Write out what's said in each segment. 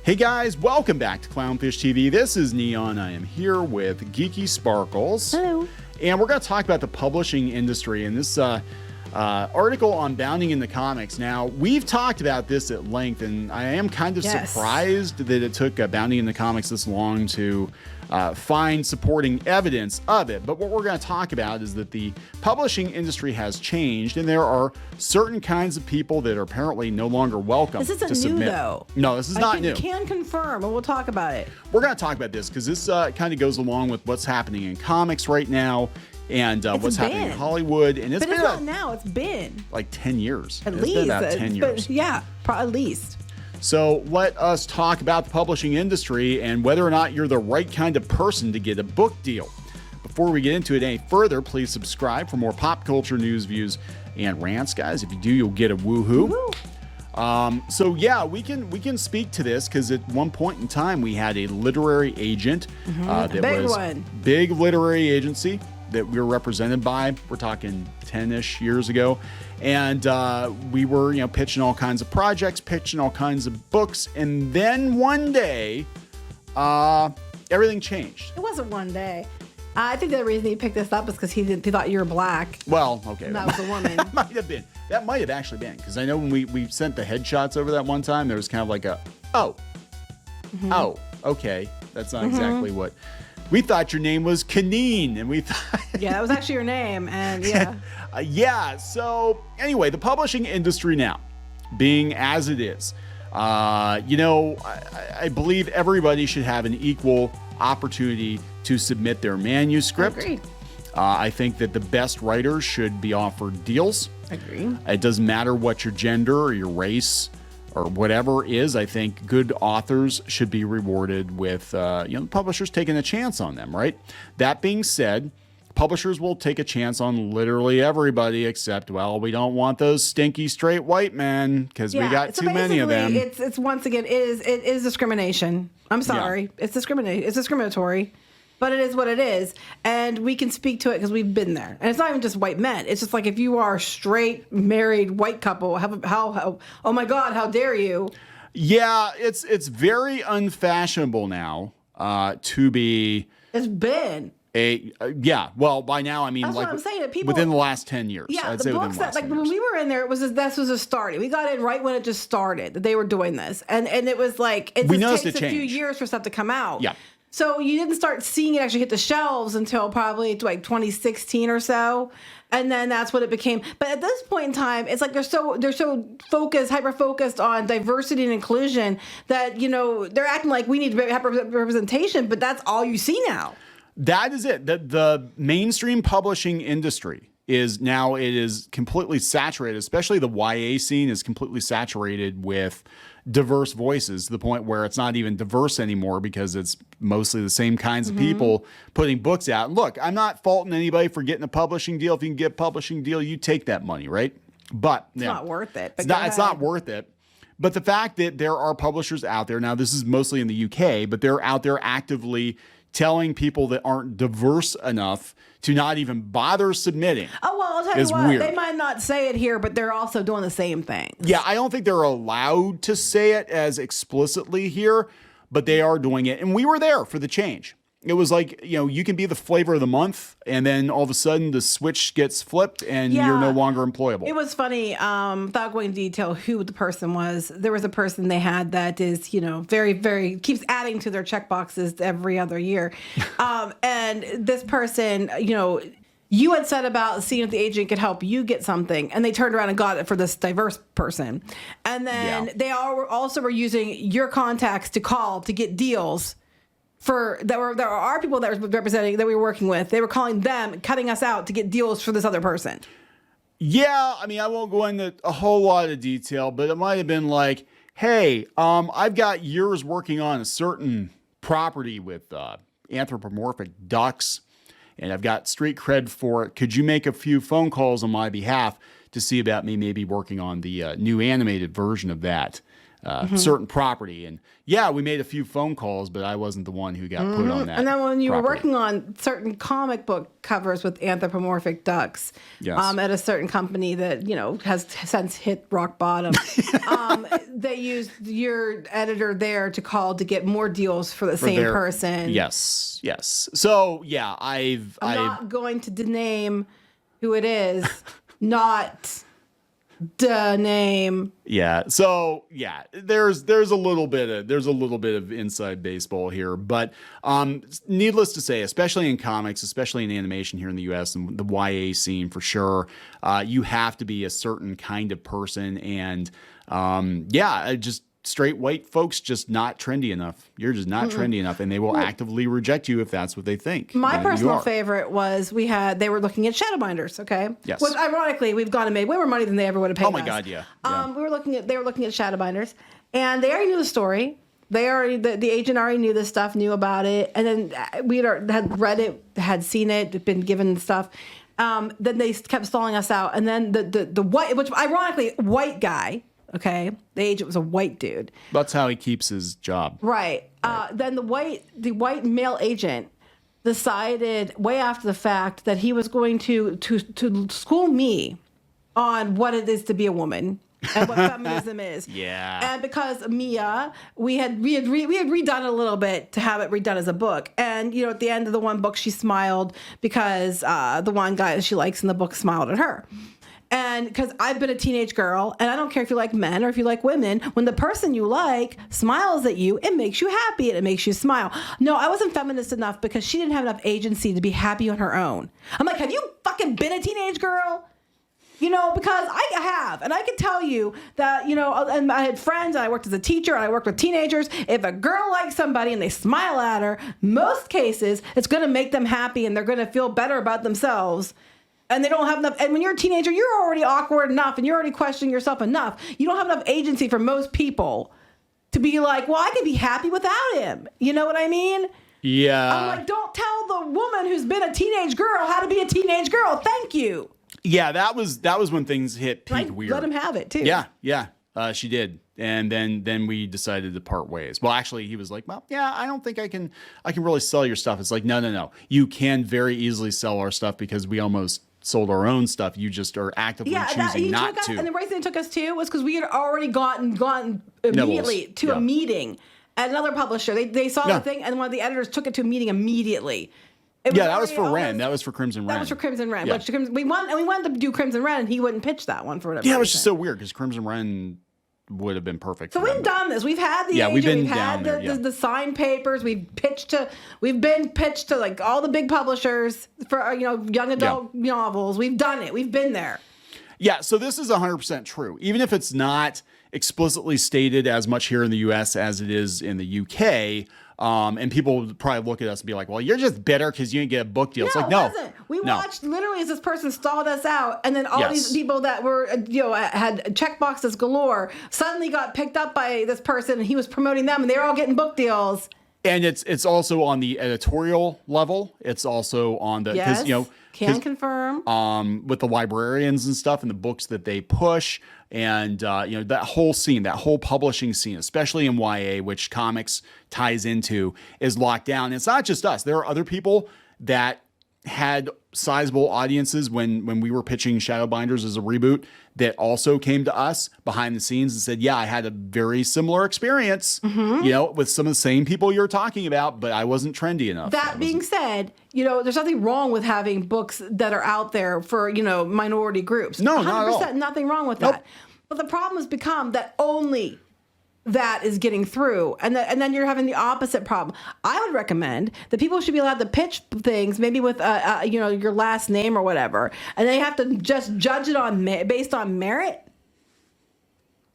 Hey guys, welcome back to Clownfish TV. This is Neon. I am here with Geeky Sparkles. Hello. And we're going to talk about the publishing industry and this article on bounding in the comics. Now, we've talked about this at length, and I am kind of surprised that it took bounding in the comics this long to find supporting evidence of it. But what we're going to talk about is that the publishing industry has changed, and there are certain kinds of people that are apparently no longer welcome to submit. This isn't new, though. No, this is not new. I can confirm, and we'll talk about it. We're going to talk about this because this kind of goes along with what's happening in comics right now and what's happening in Hollywood. And it's not now. It's been like 10 years. At least. Been about 10 years. Yeah, at least. So let us talk about the publishing industry and whether or not you're the right kind of person to get a book deal. Before we get into it any further, please subscribe for more pop culture news, views, and rants, guys. If you do, you'll get a woohoo. So yeah, we can speak to this because at one point in time we had a literary agent big literary agency that we were represented by. We're talking 10-ish years ago. And we were, pitching all kinds of projects, pitching all kinds of books. And then one day, everything changed. It wasn't one day. I think the reason he picked this up is because he thought you were black. Well, okay. That was a woman. That might have been. That might have actually been. Because I know when we sent the headshots over that one time, there was kind of like a, oh, okay. That's not exactly what. We thought your name was Kaneen, and we thought... Yeah, that was actually your name, and yeah. So anyway, the publishing industry now, being as it is, I believe everybody should have an equal opportunity to submit their manuscript. Agreed. I think that the best writers should be offered deals. Agree. It doesn't matter what your gender or your race or whatever is. I think good authors should be rewarded with, publishers taking a chance on them, right? That being said, publishers will take a chance on literally everybody except, well, we don't want those stinky straight white men because we got too many of them. It's once again, it is discrimination. I'm sorry. Yeah. It's discriminatory. But it is what it is, and we can speak to it because we've been there. And it's not even just white men. It's just like if you are a straight, married, white couple, how oh my God, how dare you? Yeah, it's very unfashionable now to be... It's been. Well, by now, I mean, that's like what I'm saying. People, within the last 10 years. Yeah, I'd the say books within the last 10 when years. we were in there, this was just starting. We got in right when it just started, that they were doing this. And it was like, it just takes a few years for stuff to come out. Yeah. So you didn't start seeing it actually hit the shelves until probably like 2016 or so. And then that's what it became. But at this point in time, it's like they're so focused, hyper-focused on diversity and inclusion that, they're acting like we need to have representation, but that's all you see now. That is it. The mainstream publishing industry is now, it is completely saturated, especially the YA scene is completely saturated with diverse voices to the point where it's not even diverse anymore because it's mostly the same kinds of people putting books out. And look, I'm not faulting anybody for getting a publishing deal. If you can get a publishing deal, you take that money, right? But it's not worth it. It's not worth it. But the fact that there are publishers out there, now this is mostly in the UK, but they're out there actively telling people that aren't diverse enough to not even bother submitting. Oh, well, I'll tell you what, weird. They might not say it here, but they're also doing the same thing. Yeah, I don't think they're allowed to say it as explicitly here, but they are doing it. And we were there for the change. It was like, you can be the flavor of the month, and then all of a sudden the switch gets flipped and you're no longer employable. It was funny, without going into detail who the person was, there was a person they had that is, very, very, keeps adding to their checkboxes every other year. And this person, you had said about seeing if the agent could help you get something, and they turned around and got it for this diverse person. And then they also were using your contacts to call to get deals. There are people that were representing that we were working with. They were calling them, cutting us out to get deals for this other person. Yeah, I mean, I won't go into a whole lot of detail, but it might have been like, hey, I've got years working on a certain property with anthropomorphic ducks, and I've got street cred for it. Could you make a few phone calls on my behalf to see about me maybe working on the new animated version of that? certain property. And yeah, we made a few phone calls, but I wasn't the one who got put on that. And then when you were property. working on certain comic book covers with anthropomorphic ducks, Yes. at a certain company that has since hit rock bottom, they used your editor there to call to get more deals for the same person. Yes. So yeah, I'm not going to name who it is, not the name. Yeah. So yeah, there's a little bit of inside baseball here, but needless to say, especially in comics, especially in animation here in the US and the YA scene for sure, you have to be a certain kind of person, and just straight white folks just not trendy enough. You're just not trendy enough, and they will actively reject you if that's what they think. My personal favorite was they were looking at Shadowbinders, okay? Yes. Which ironically, we've gone and made way more money than they ever would have paid us. Oh my God, yeah. They were looking at Shadowbinders, and they already knew the story. The agent already knew this stuff, knew about it, and then we had read it, had seen it, been given stuff. Then they kept stalling us out, and then the white, which ironically, white guy. Okay, the agent was a white dude. That's how he keeps his job. Right. Then the white male agent decided way after the fact that he was going to school me on what it is to be a woman and what feminism is. Yeah. And because Mia, we had redone it a little bit to have it redone as a book. And at the end of the one book, she smiled because the one guy that she likes in the book smiled at her. And because I've been a teenage girl, and I don't care if you like men or if you like women, when the person you like smiles at you, it makes you happy and it makes you smile. No, I wasn't feminist enough because she didn't have enough agency to be happy on her own. I'm like, have you fucking been a teenage girl? Because I have, and I can tell you that, and I had friends, and I worked as a teacher, and I worked with teenagers. If a girl likes somebody and they smile at her, most cases, it's going to make them happy and they're going to feel better about themselves. And they don't have enough. And when you're a teenager, you're already awkward enough and you're already questioning yourself enough. You don't have enough agency for most people to be like, well, I could be happy without him. You know what I mean? Yeah. I'm like, don't tell the woman who's been a teenage girl how to be a teenage girl. Thank you. Yeah, that was when things hit peak weird. Let him have it too. Yeah. She did. And then we decided to part ways. Well, actually, he was like, well, yeah, I don't think I can really sell your stuff. It's like, no. You can very easily sell our stuff because we almost sold our own stuff. You just are actively choosing not to. And the reason it took us to was because we had already gone immediately to a meeting at another publisher. They saw the thing, and one of the editors took it to a meeting immediately. That was for Ren. That was for Crimson Ren. That was for Crimson Ren. Yeah. We wanted to do Crimson Ren, and he wouldn't pitch that one for whatever reason. It was just so weird because Crimson Ren would have been perfect. So we've done this. We've had the agent. We've had the signed papers. We've been pitched to like all the big publishers for young adult novels. We've done it. We've been there. Yeah. So this is 100% true, even if it's not explicitly stated as much here in the U.S. as it is in the U.K. And people would probably look at us and be like, well, you're just bitter because you didn't get a book deal. It's like, no. We watched literally as this person stalled us out. And then all these people that were, had check boxes galore suddenly got picked up by this person and he was promoting them and they were all getting book deals. And it's also on the editorial level. It's also on the, can confirm. With the librarians and stuff and the books that they push. And, that whole scene, that whole publishing scene, especially in YA, which comics ties into, is locked down. And it's not just us. There are other people that had sizable audiences when we were pitching Shadowbinders as a reboot that also came to us behind the scenes and said, yeah, I had a very similar experience, with some of the same people you're talking about, but I wasn't trendy enough. That being said, there's nothing wrong with having books that are out there for, minority groups. No, not at all. Nothing wrong with that. But the problem has become that only that is getting through. And then you're having the opposite problem. I would recommend that people should be allowed to pitch things maybe with, your last name or whatever. And they have to just judge it based on merit.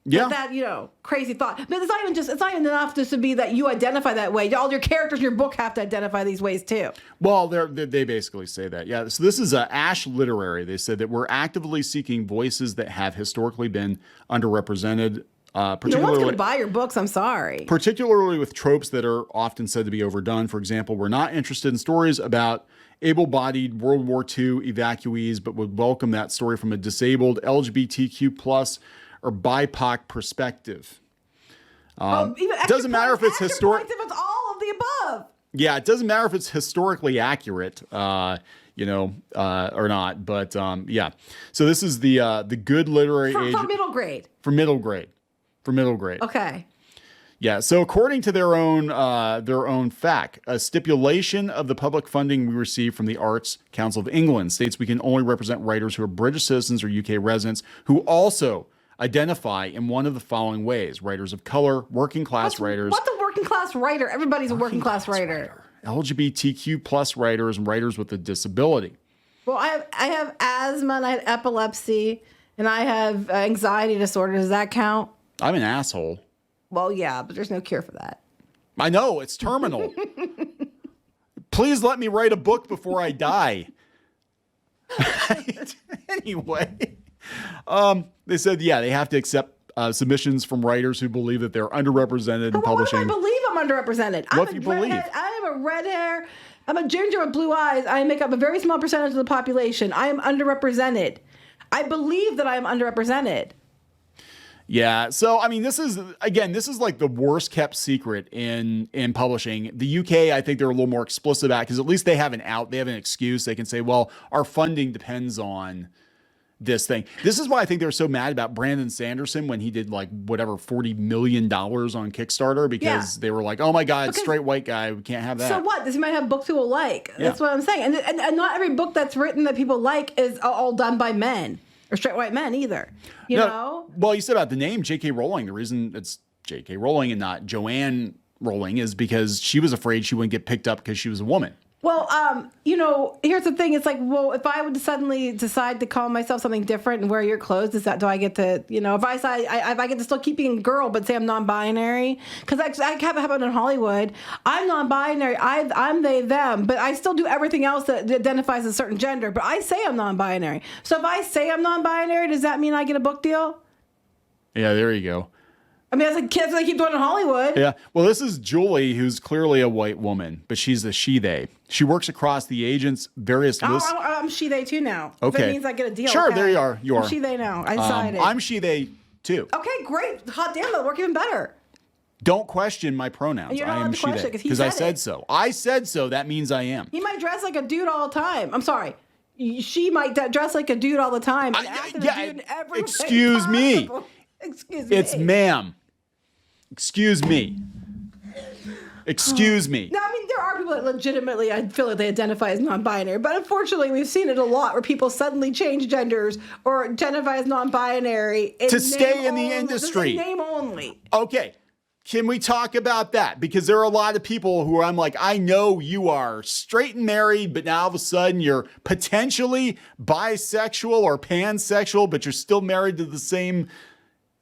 Yeah. That, crazy thought. But it's not even enough just to be that you identify that way. All your characters in your book have to identify these ways too. Well, they basically say that. Yeah. So this is Ash Literary. They said that we're actively seeking voices that have historically been underrepresented. No one's going to buy your books. I'm sorry. Particularly with tropes that are often said to be overdone. For example, we're not interested in stories about able-bodied World War II evacuees, but would welcome that story from a disabled LGBTQ+ or BIPOC perspective. It doesn't matter if it's historic. If it's all of the above. Yeah, it doesn't matter if it's historically accurate, or not. But yeah. So this is the good literary age For middle grade. For middle grade. For middle grade. Okay. Yeah. So according to their own FAQ, a stipulation of the public funding we receive from the Arts Council of England states we can only represent writers who are British citizens or UK residents who also identify in one of the following ways: writers of color, working class writers. What's a working class writer? Everybody's a working class writer. LGBTQ plus writers and writers with a disability. Well, I have asthma and I have epilepsy and I have anxiety disorder. Does that count? I'm an asshole. Well, yeah, but there's no cure for that. I know, it's terminal. Please let me write a book before I die. Anyway, they said, they have to accept submissions from writers who believe that they're underrepresented in publishing. What if I believe I'm underrepresented? What if you believe? I have a red hair. I'm a ginger with blue eyes. I make up a very small percentage of the population. I am underrepresented. I believe that I am underrepresented. Yeah. So, I mean, this is like the worst kept secret in publishing. The UK, I think they're a little more explicit about it because at least they have an out. They have an excuse. They can say, well, our funding depends on this thing. This is why I think they're so mad about Brandon Sanderson when he did like whatever $40 million on Kickstarter because they were like, oh my God, straight white guy. We can't have that. So what? This might have books people like. That's what I'm saying. And not every book that's written that people like is all done by men. Or straight white men either, you know? Well, you said about the name J.K. Rowling. The reason it's J.K. Rowling and not Joanne Rowling is because she was afraid she wouldn't get picked up because she was a woman. Well, here's the thing. It's like, well, if I would suddenly decide to call myself something different and wear your clothes, do I get to, if I get to still keep being a girl, but say I'm non-binary? Because I have it happen in Hollywood. I'm non-binary. I'm they, them, but I still do everything else that identifies a certain gender. But I say I'm non-binary. So if I say I'm non-binary, does that mean I get a book deal? Yeah, there you go. I mean, as a kid, they keep doing in Hollywood. Yeah. Well, this is Julie, who's clearly a white woman, but she's a she-they. She works across the agent's various lists. I'm she-they too now. Okay. That means I get a deal. Sure, okay. there you are. You are. I'm she-they now. I decided. I'm she-they too. Okay, great. Hot damn, that'll work even better. Don't question my pronouns. You're not I am she-they. Because I said so. I said so. That means I am. He might dress like a dude all the time. I'm sorry. She might dress like a dude all the time. And act like a dude in every excuse me. Possible. Excuse me. It's ma'am. Excuse me. Excuse me. No, I mean, there are people that legitimately, I feel like they identify as non-binary, but unfortunately, we've seen it a lot where people suddenly change genders or identify as non-binary to stay in the industry. Name only. Okay. Can we talk about that? Because there are a lot of people who I'm like, I know you are straight and married, but now all of a sudden you're potentially bisexual or pansexual, but you're still married to the same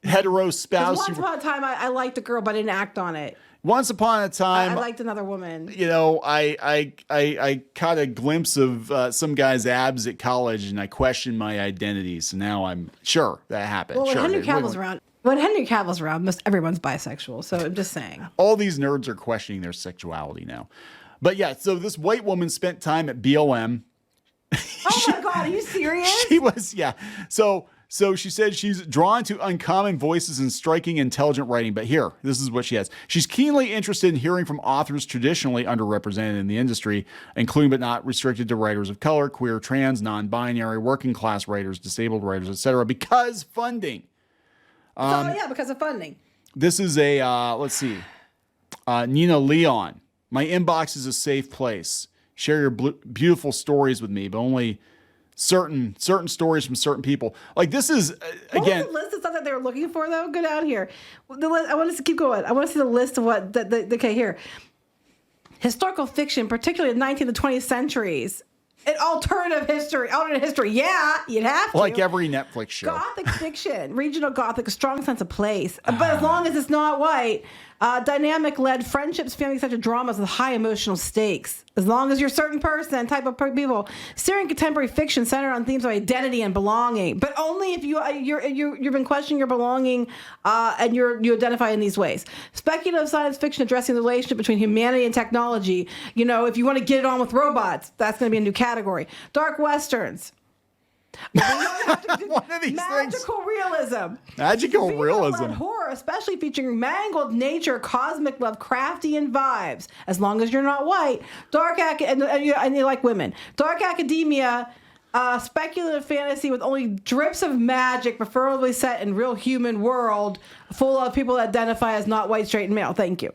hetero spouse. Once upon a time, I liked a girl, but I didn't act on it. Once upon a time, I liked another woman. I caught a glimpse of some guy's abs at college, and I questioned my identity. So now I'm sure that happened. Well, sure. When Henry Cavill's around, most everyone's bisexual. So I'm just saying. All these nerds are questioning their sexuality now. But yeah, so this white woman spent time at BLM. Oh my God, are you serious? She was, yeah. So she said she's drawn to uncommon voices and striking, intelligent writing. But here, this is what she has. She's keenly interested in hearing from authors traditionally underrepresented in the industry, including but not restricted to writers of color, queer, trans, non-binary, working class writers, disabled writers, etc. Because funding. Because of funding. This is a, let's see, Nina Leon. My inbox is a safe place. Share your beautiful stories with me, but only certain stories from certain people. Like this is again. What was the list of stuff that they were looking for though? Go down here. The list, I want us to keep going. I want to see the list of what. Okay, here. Historical fiction, particularly the 19th and 20th centuries. An alternate history. Yeah, you'd have to. Like every Netflix show. Gothic fiction, regional Gothic, a strong sense of place. But as long as it's not white, dynamic-led friendships, families, such as dramas with high emotional stakes. As long as you're a certain person, type of people. Syrian contemporary fiction centered on themes of identity and belonging, but only if you've been questioning your belonging and you identify in these ways. Speculative science fiction addressing the relationship between humanity and technology. If you want to get it on with robots, that's going to be a new category. Dark westerns. Well, we don't have to do One of these magical realism. Magical Female-led realism. horror, especially featuring mangled nature, cosmic Lovecraftian vibes. As long as you're not white, and you like women. Dark academia, speculative fantasy with only drips of magic, preferably set in real human world, full of people that identify as not white, straight, and male. Thank you.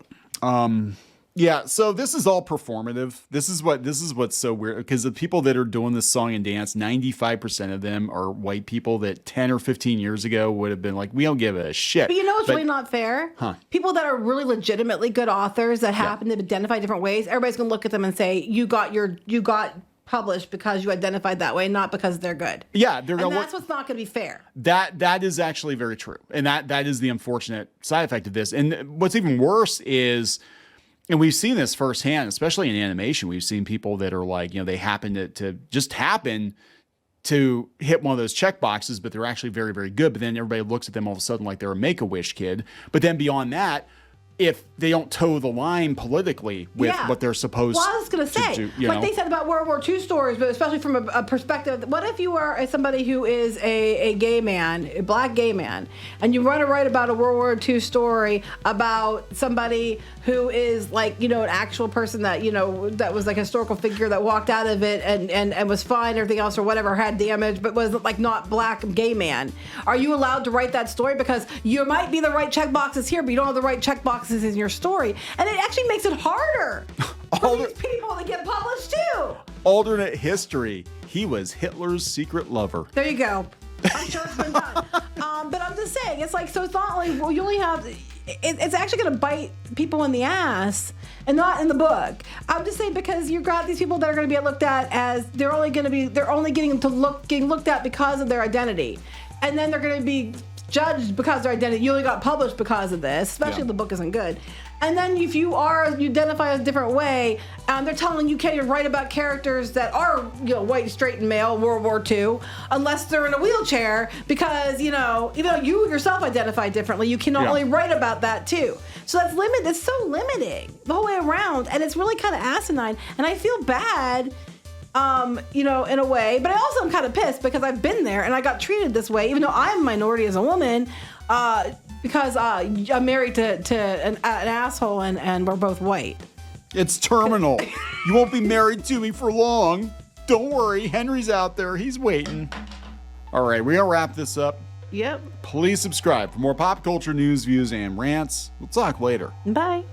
Yeah, so this is all performative. This is what's so weird, because the people that are doing this song and dance, 95% of them are white people that 10 or 15 years ago would have been like, we don't give a shit. But you know what's really not fair? Huh. People that are really legitimately good authors that happen to identify different ways, everybody's going to look at them and say, you got published because you identified that way, not because they're good. Yeah, and that's what's not going to be fair. That is actually very true. And that is the unfortunate side effect of this. And what's even worse is, and we've seen this firsthand, especially in animation. We've seen people that are like, they happen to hit one of those check boxes, but they're actually very, very good. But then everybody looks at them all of a sudden like they're a Make-A-Wish kid. But then beyond that, if they don't toe the line politically with what they're supposed to do. Well, I was going to say, like they said about World War II stories, but especially from a perspective, what if you are somebody who is a gay man, a black gay man, and you want to write about a World War II story about somebody who is like, an actual person that, that was like a historical figure that walked out of it and was fine, everything else or whatever, had damage, but was like not black gay man. Are you allowed to write that story? Because you might be the right check boxes here, but you don't have the right check boxes in your story, and it actually makes it harder for these people to get published too. Alternate history. He was Hitler's secret lover. There you go. I'm sure it's been done. But I'm just saying, it's like, so it's not like, well, you only have, it's actually going to bite people in the ass and not in the book. I'm just saying, because you've got these people that are going to be looked at as they're only getting looked at because of their identity, and then they're going to be judged because of their identity. You only got published because of this, especially if the book isn't good. And then if you identify as a different way, they're telling you can't even write about characters that are, white, straight, and male, World War II, unless they're in a wheelchair, because, even though you yourself identify differently, you can only write about that too. So that's limited. It's so limiting the whole way around, and it's really kind of asinine. And I feel bad, in a way, but I also am kind of pissed because I've been there and I got treated this way, even though I'm a minority as a woman, because I'm married to an asshole and we're both white. It's terminal. You won't be married to me for long. Don't worry, Henry's out there. He's waiting. All right, we're gonna wrap this up. Yep. Please subscribe for more pop culture news, views, and rants. We'll talk later. Bye.